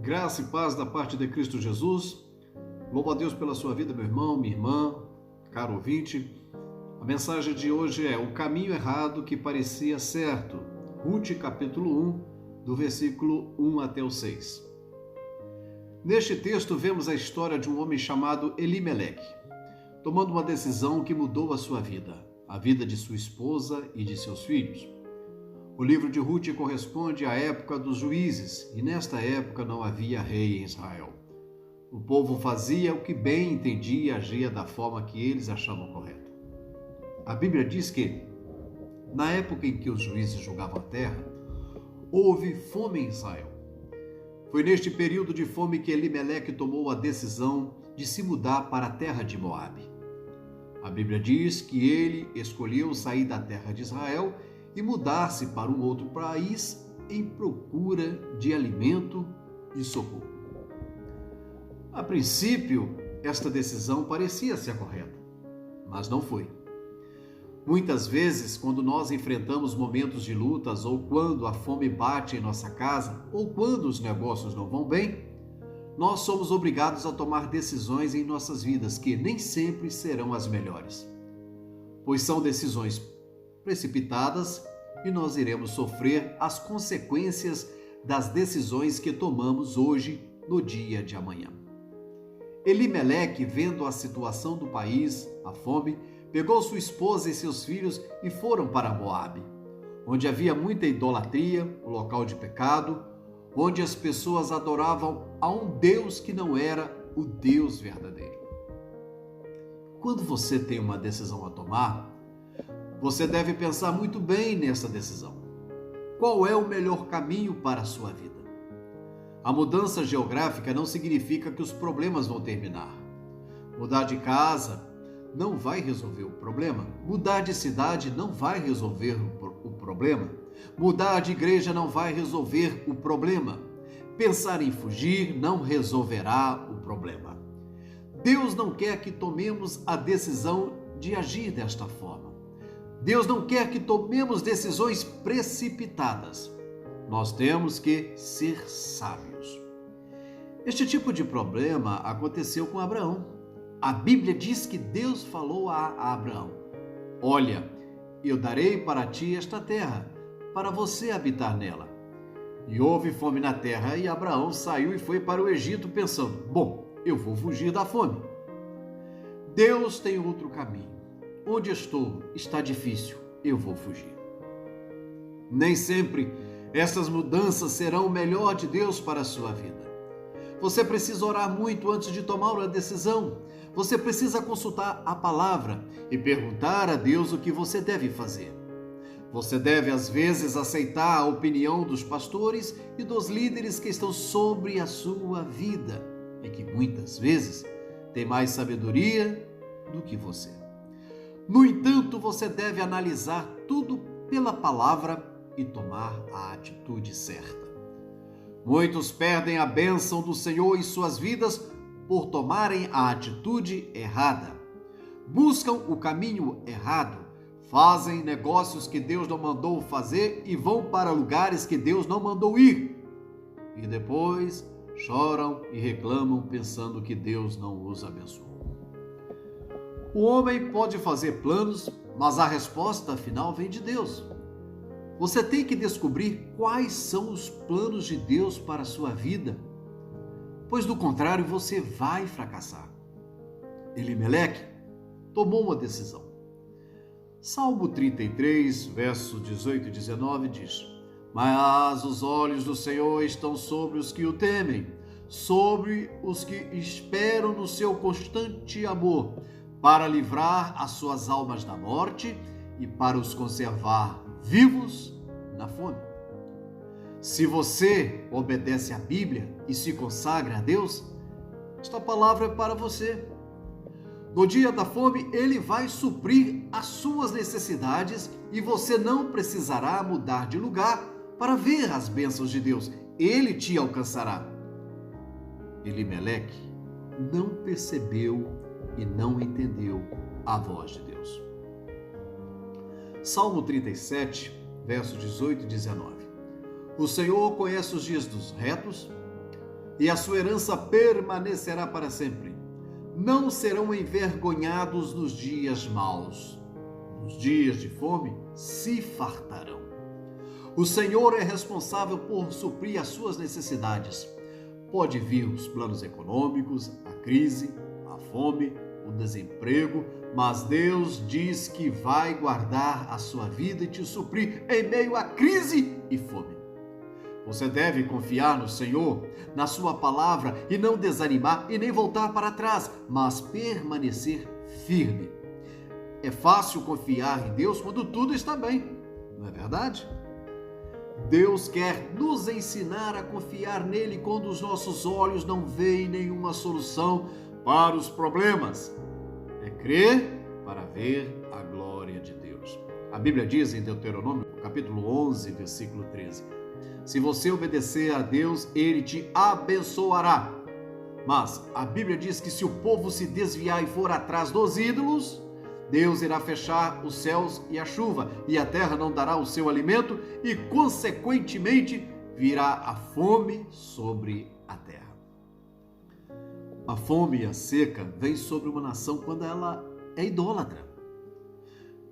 Graça e paz da parte de Cristo Jesus. Louvo a Deus pela sua vida, meu irmão, minha irmã, caro ouvinte. A mensagem de hoje é o caminho errado que parecia certo. Rute, capítulo 1, do versículo 1 até o 6. Neste texto vemos a história de um homem chamado Elimeleque, tomando uma decisão que mudou a sua vida, a vida de sua esposa e de seus filhos. O livro de Rute corresponde à época dos juízes, e nesta época não havia rei em Israel. O povo fazia o que bem entendia e agia da forma que eles achavam correta. A Bíblia diz que, na época em que os juízes julgavam a terra, houve fome em Israel. Foi neste período de fome que Elimeleque tomou a decisão de se mudar para a terra de Moabe. A Bíblia diz que ele escolheu sair da terra de Israel e mudar-se para um outro país em procura de alimento e socorro. A princípio, esta decisão parecia ser a correta, mas não foi. Muitas vezes, quando nós enfrentamos momentos de lutas, ou quando a fome bate em nossa casa, ou quando os negócios não vão bem, nós somos obrigados a tomar decisões em nossas vidas que nem sempre serão as melhores, pois são decisões precipitadas e nós iremos sofrer as consequências das decisões que tomamos hoje no dia de amanhã. Elimeleque, vendo a situação do país, a fome, pegou sua esposa e seus filhos e foram para Moabe, onde havia muita idolatria, o local de pecado, onde as pessoas adoravam a um Deus que não era o Deus verdadeiro. Quando você tem uma decisão a tomar, você deve pensar muito bem nessa decisão. Qual é o melhor caminho para a sua vida? A mudança geográfica não significa que os problemas vão terminar. Mudar de casa não vai resolver o problema. Mudar de cidade não vai resolver o problema. Mudar de igreja não vai resolver o problema. Pensar em fugir não resolverá o problema. Deus não quer que tomemos a decisão de agir desta forma. Deus não quer que tomemos decisões precipitadas. Nós temos que ser sábios. Este tipo de problema aconteceu com Abraão. A Bíblia diz que Deus falou a Abraão: olha, eu darei para ti esta terra, para você habitar nela. E houve fome na terra e Abraão saiu e foi para o Egito pensando: bom, eu vou fugir da fome. Deus tem outro caminho. Onde estou está difícil, eu vou fugir. Nem sempre essas mudanças serão o melhor de Deus para a sua vida. Você precisa orar muito antes de tomar uma decisão. Você precisa consultar a palavra e perguntar a Deus o que você deve fazer. Você deve, às vezes, aceitar a opinião dos pastores e dos líderes que estão sobre a sua vida e que muitas vezes têm mais sabedoria do que você. No entanto, você deve analisar tudo pela palavra e tomar a atitude certa. Muitos perdem a bênção do Senhor em suas vidas por tomarem a atitude errada. Buscam o caminho errado, fazem negócios que Deus não mandou fazer e vão para lugares que Deus não mandou ir. E depois choram e reclamam pensando que Deus não os abençoou. O homem pode fazer planos, mas a resposta final vem de Deus. Você tem que descobrir quais são os planos de Deus para a sua vida, pois do contrário você vai fracassar. Elimeleque tomou uma decisão. Salmo 33, versos 18 e 19 diz: mas os olhos do Senhor estão sobre os que o temem, sobre os que esperam no seu constante amor, para livrar as suas almas da morte e para os conservar vivos na fome. Se você obedece à Bíblia e se consagra a Deus, esta palavra é para você. No dia da fome, Ele vai suprir as suas necessidades e você não precisará mudar de lugar para ver as bênçãos de Deus. Ele te alcançará. Elimeleque não percebeu e não entendeu a voz de Deus. Salmo 37, versos 18 e 19. O Senhor conhece os dias dos retos, e a sua herança permanecerá para sempre. Não serão envergonhados nos dias maus. Nos dias de fome, se fartarão. O Senhor é responsável por suprir as suas necessidades. Pode vir os planos econômicos, a crise, a fome, o desemprego, mas Deus diz que vai guardar a sua vida e te suprir em meio à crise e fome. Você deve confiar no Senhor, na sua palavra e não desanimar e nem voltar para trás, mas permanecer firme. É fácil confiar em Deus quando tudo está bem, não é verdade? Deus quer nos ensinar a confiar nele quando os nossos olhos não veem nenhuma solução para os problemas. É crer para ver a glória de Deus. A Bíblia diz em Deuteronômio, capítulo 11, versículo 13: se você obedecer a Deus, ele te abençoará. Mas a Bíblia diz que se o povo se desviar e for atrás dos ídolos, Deus irá fechar os céus e a chuva, e a terra não dará o seu alimento, e, consequentemente, virá a fome sobre a terra. A fome e a seca vêm sobre uma nação quando ela é idólatra.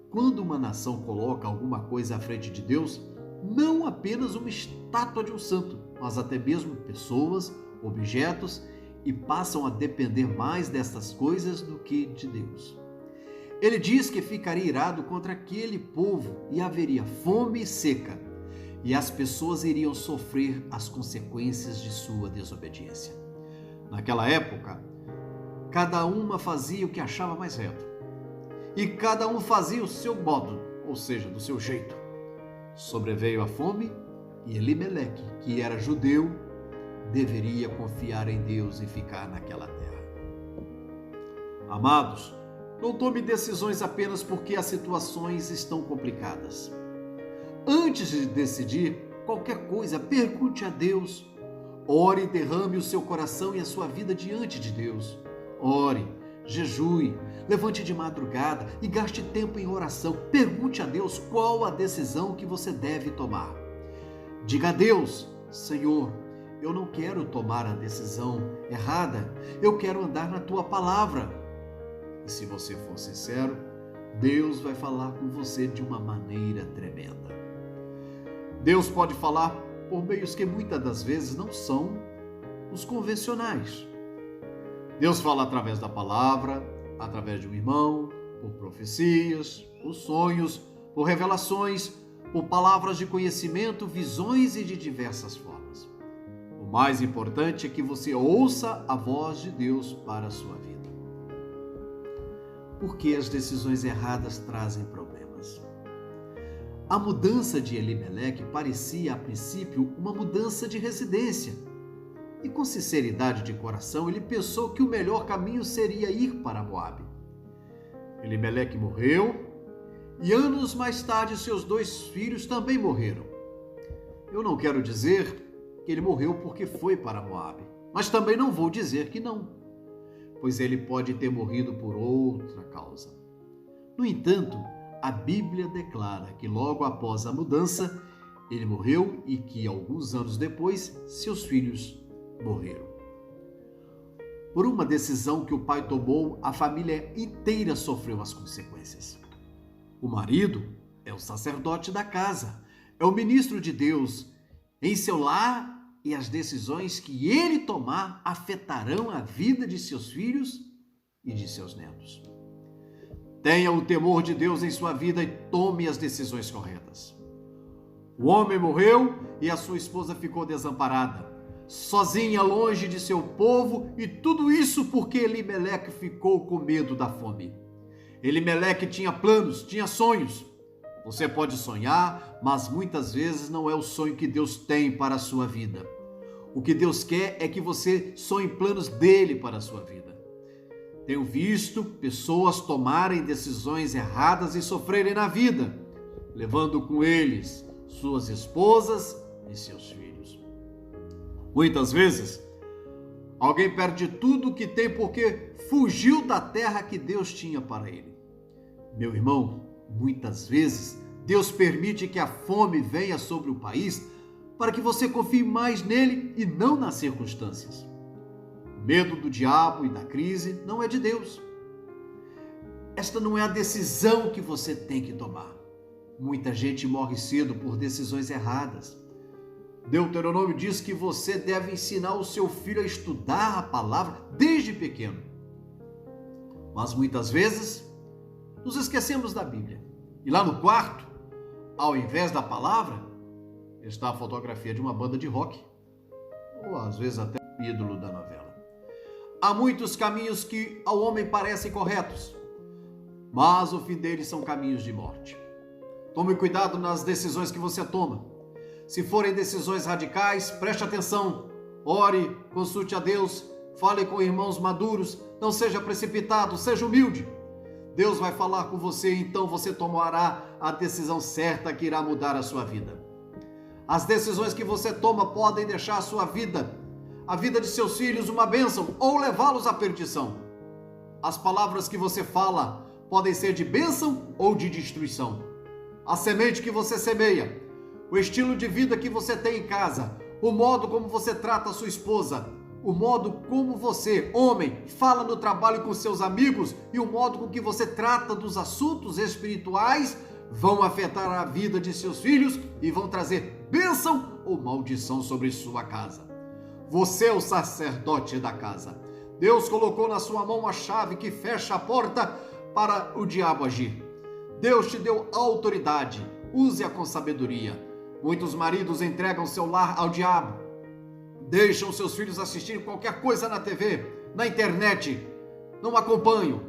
Quando uma nação coloca alguma coisa à frente de Deus, não apenas uma estátua de um santo, mas até mesmo pessoas, objetos, e passam a depender mais dessas coisas do que de Deus. Ele diz que ficaria irado contra aquele povo e haveria fome e seca, e as pessoas iriam sofrer as consequências de sua desobediência. Naquela época, cada uma fazia o que achava mais reto, e cada um fazia o seu modo, ou seja, do seu jeito. Sobreveio a fome e Elimeleque, que era judeu, deveria confiar em Deus e ficar naquela terra. Amados, não tome decisões apenas porque as situações estão complicadas. Antes de decidir qualquer coisa, pergunte a Deus. Ore e derrame o seu coração e a sua vida diante de Deus. Ore, jejue, levante de madrugada e gaste tempo em oração. Pergunte a Deus qual a decisão que você deve tomar. Diga a Deus: Senhor, eu não quero tomar a decisão errada, eu quero andar na tua palavra. E se você for sincero, Deus vai falar com você de uma maneira tremenda. Deus pode falar por meios que muitas das vezes não são os convencionais. Deus fala através da palavra, através de um irmão, por profecias, por sonhos, por revelações, por palavras de conhecimento, visões e de diversas formas. O mais importante é que você ouça a voz de Deus para a sua vida. Porque as decisões erradas trazem problemas. A mudança de Elimeleque parecia, a princípio, uma mudança de residência. E com sinceridade de coração, ele pensou que o melhor caminho seria ir para Moabe. Elimeleque morreu, e anos mais tarde seus 2 filhos também morreram. Eu não quero dizer que ele morreu porque foi para Moabe, mas também não vou dizer que não, pois ele pode ter morrido por outra causa. No entanto, a Bíblia declara que logo após a mudança, ele morreu e que alguns anos depois, seus filhos morreram. Por uma decisão que o pai tomou, a família inteira sofreu as consequências. O marido é o sacerdote da casa, é o ministro de Deus em seu lar, e as decisões que ele tomar afetarão a vida de seus filhos e de seus netos. Tenha o temor de Deus em sua vida e tome as decisões corretas. O homem morreu e a sua esposa ficou desamparada, sozinha, longe de seu povo, e tudo isso porque Elimeleque ficou com medo da fome. Elimeleque tinha planos, tinha sonhos. Você pode sonhar, mas muitas vezes não é o sonho que Deus tem para a sua vida. O que Deus quer é que você sonhe planos dele para a sua vida. Tenho visto pessoas tomarem decisões erradas e sofrerem na vida, levando com eles suas esposas e seus filhos. Muitas vezes, alguém perde tudo o que tem porque fugiu da terra que Deus tinha para ele. Meu irmão, muitas vezes Deus permite que a fome venha sobre o país para que você confie mais nele e não nas circunstâncias. O medo do diabo e da crise não é de Deus. Esta não é a decisão que você tem que tomar. Muita gente morre cedo por decisões erradas. Deuteronômio diz que você deve ensinar o seu filho a estudar a palavra desde pequeno. Mas muitas vezes nos esquecemos da Bíblia. E lá no quarto, ao invés da palavra, está a fotografia de uma banda de rock, ou às vezes até ídolo da novela. Há muitos caminhos que ao homem parecem corretos, mas o fim deles são caminhos de morte. Tome cuidado nas decisões que você toma. Se forem decisões radicais, preste atenção, ore, consulte a Deus, fale com irmãos maduros, não seja precipitado, seja humilde. Deus vai falar com você e então você tomará a decisão certa que irá mudar a sua vida. As decisões que você toma podem deixar a vida de seus filhos uma bênção ou levá-los à perdição. As palavras que você fala podem ser de bênção ou de destruição. A semente que você semeia, o estilo de vida que você tem em casa, o modo como você trata a sua esposa, o modo como você, homem, fala no trabalho com seus amigos e o modo com que você trata dos assuntos espirituais vão afetar a vida de seus filhos e vão trazer bênção ou maldição sobre sua casa. Você é o sacerdote da casa. Deus colocou na sua mão a chave que fecha a porta para o diabo agir. Deus te deu autoridade. Use-a com sabedoria. Muitos maridos entregam seu lar ao diabo. Deixam seus filhos assistir qualquer coisa na TV, na internet. Não acompanham.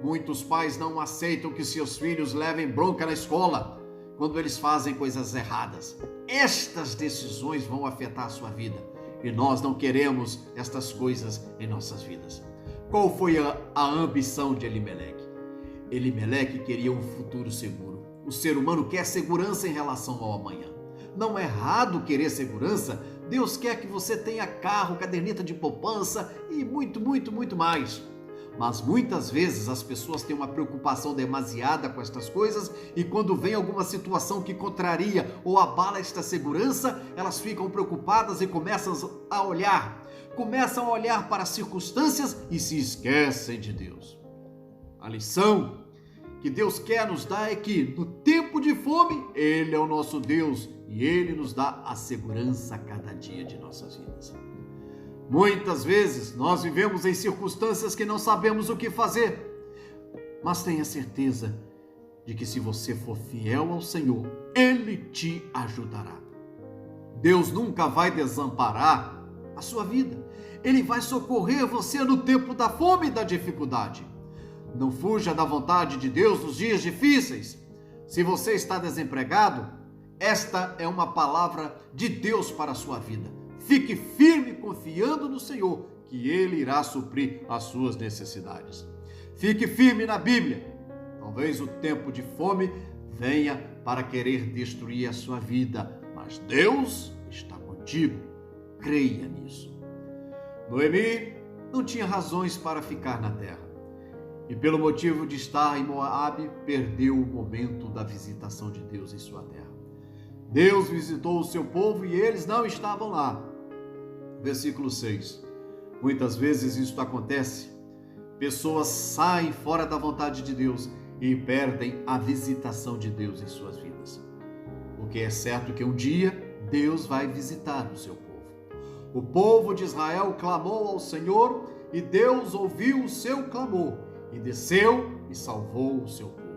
Muitos pais não aceitam que seus filhos levem bronca na escola quando eles fazem coisas erradas. Estas decisões vão afetar a sua vida e nós não queremos estas coisas em nossas vidas. Qual foi a ambição de Elimeleque? Elimeleque queria um futuro seguro. O ser humano quer segurança em relação ao amanhã. Não é errado querer segurança. Deus quer que você tenha carro, caderneta de poupança e muito mais. Mas muitas vezes as pessoas têm uma preocupação demasiada com estas coisas e quando vem alguma situação que contraria ou abala esta segurança, elas ficam preocupadas e começam a olhar para as circunstâncias e se esquecem de Deus. A lição que Deus quer nos dar é que no tempo de fome, Ele é o nosso Deus e Ele nos dá a segurança a cada dia de nossas vidas. Muitas vezes nós vivemos em circunstâncias que não sabemos o que fazer, mas tenha certeza de que se você for fiel ao Senhor, Ele te ajudará. Deus nunca vai desamparar a sua vida. Ele vai socorrer você no tempo da fome e da dificuldade. Não fuja da vontade de Deus nos dias difíceis. Se você está desempregado, esta é uma palavra de Deus para a sua vida. Fique firme confiando no Senhor, que Ele irá suprir as suas necessidades. Fique firme na Bíblia. Talvez o tempo de fome venha para querer destruir a sua vida, mas Deus está contigo. Creia nisso. Noemi não tinha razões para ficar na terra. E pelo motivo de estar em Moabe, perdeu o momento da visitação de Deus em sua terra. Deus visitou o seu povo e eles não estavam lá. Versículo 6. Muitas vezes isso acontece. Pessoas saem fora da vontade de Deus e perdem a visitação de Deus em suas vidas. Porque é certo que um dia Deus vai visitar o seu povo. O povo de Israel clamou ao Senhor e Deus ouviu o seu clamor e desceu e salvou o seu povo.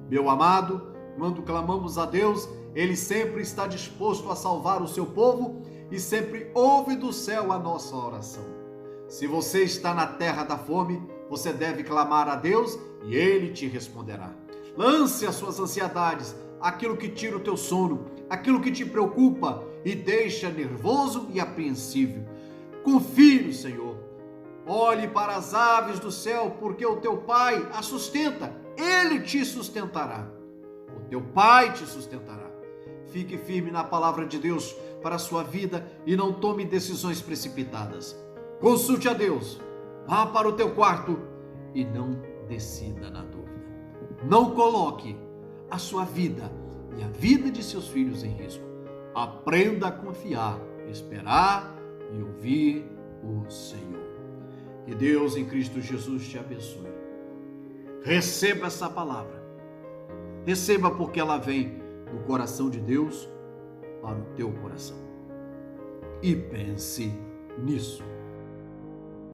Meu amado, quando clamamos a Deus, Ele sempre está disposto a salvar o seu povo e sempre ouve do céu a nossa oração. Se você está na terra da fome, você deve clamar a Deus e Ele te responderá. Lance as suas ansiedades, aquilo que tira o teu sono, aquilo que te preocupa e deixa nervoso e apreensivo. Confie no Senhor. Olhe para as aves do céu, porque o teu Pai as sustenta. Ele te sustentará. O teu Pai te sustentará. Fique firme na palavra de Deus para a sua vida e não tome decisões precipitadas. Consulte a Deus. Vá para o teu quarto e não decida na dúvida. Não coloque a sua vida e a vida de seus filhos em risco. Aprenda a confiar, esperar e ouvir o Senhor. Que Deus em Cristo Jesus te abençoe. Receba essa palavra. Receba porque ela vem do coração de Deus para o teu coração. E pense nisso.